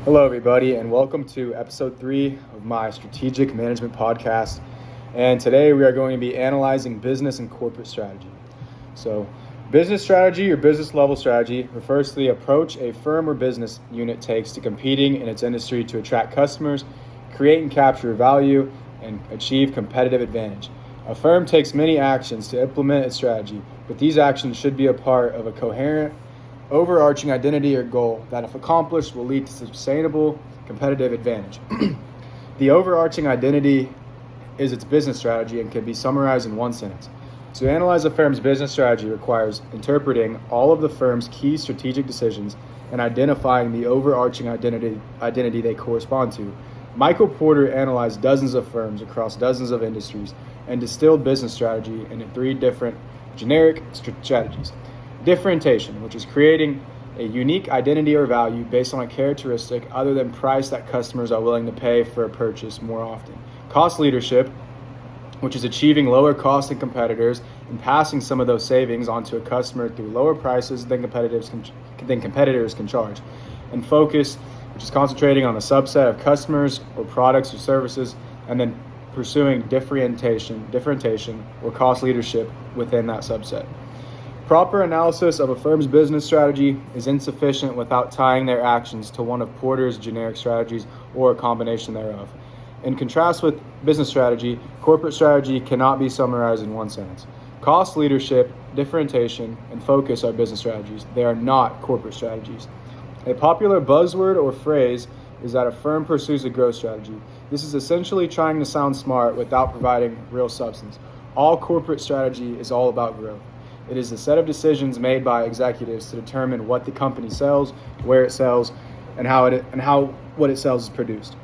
Hello, everybody, and welcome to episode 3 of my strategic management podcast. And today we are going to be analyzing business and corporate strategy. So, business strategy or business level strategy refers to the approach a firm or business unit takes to competing in its industry to attract customers, create and capture value, and achieve competitive advantage. A firm takes many actions to implement its strategy, but these actions should be a part of a coherent, overarching identity or goal that, if accomplished, will lead to sustainable competitive advantage. The overarching identity is its business strategy and can be summarized in one sentence. To analyze a firm's business strategy requires interpreting all of the firm's key strategic decisions and identifying the overarching identity they correspond to. Michael Porter analyzed dozens of firms across dozens of industries and distilled business strategy into 3 different generic strategies. Differentiation, which is creating a unique identity or value based on a characteristic other than price that customers are willing to pay for a purchase more often. Cost leadership, which is achieving lower costs than competitors and passing some of those savings onto a customer through lower prices than competitors can charge. And focus, which is concentrating on a subset of customers or products or services and then pursuing differentiation or cost leadership within that subset. Proper analysis of a firm's business strategy is insufficient without tying their actions to one of Porter's generic strategies or a combination thereof. In contrast with business strategy, corporate strategy cannot be summarized in one sentence. Cost leadership, differentiation, and focus are business strategies. They are not corporate strategies. A popular buzzword or phrase is that a firm pursues a growth strategy. This is essentially trying to sound smart without providing real substance. All corporate strategy is all about growth. It is a set of decisions made by executives to determine what the company sells, where it sells, and how what it sells is produced.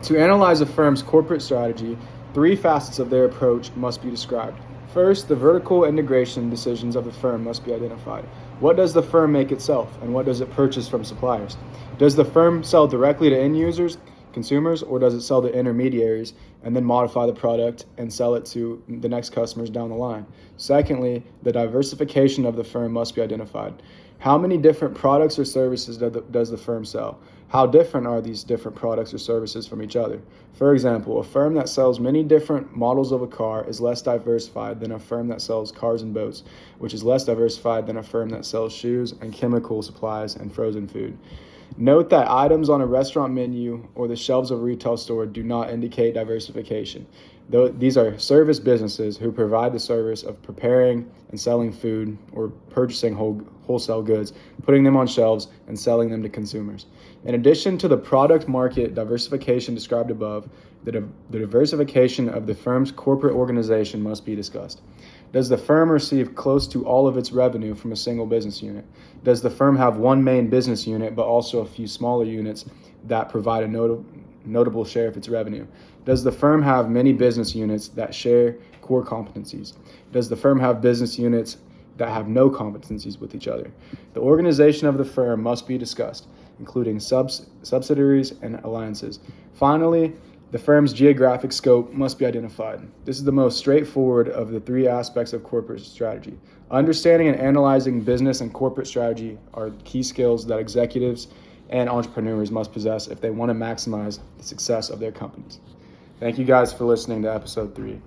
To analyze a firm's corporate strategy, 3 facets of their approach must be described. First, the vertical integration decisions of the firm must be identified. What does the firm make itself, and what does it purchase from suppliers? Does the firm sell directly to end users, consumers, or does it sell to intermediaries and then modify the product and sell it to the next customers down the line? Secondly, the diversification of the firm must be identified. How many different products or services does the firm sell? How different are these different products or services from each other? For example, a firm that sells many different models of a car is less diversified than a firm that sells cars and boats, which is less diversified than a firm that sells shoes and chemical supplies and frozen food. Note that items on a restaurant menu or the shelves of a retail store do not indicate diversification. Though these are service businesses who provide the service of preparing and selling food or purchasing wholesale goods, putting them on shelves, and selling them to consumers. In addition to the product market diversification described above, the diversification of the firm's corporate organization must be discussed. Does the firm receive close to all of its revenue from a single business unit? Does the firm have one main business unit but also a few smaller units that provide a notable share of its revenue? Does the firm have many business units that share core competencies? Does the firm have business units that have no competencies with each other? The organization of the firm must be discussed, including subsidiaries and alliances. Finally, the firm's geographic scope must be identified. This is the most straightforward of the 3 aspects of corporate strategy. Understanding and analyzing business and corporate strategy are key skills that executives and entrepreneurs must possess if they want to maximize the success of their companies. Thank you guys for listening to episode 3.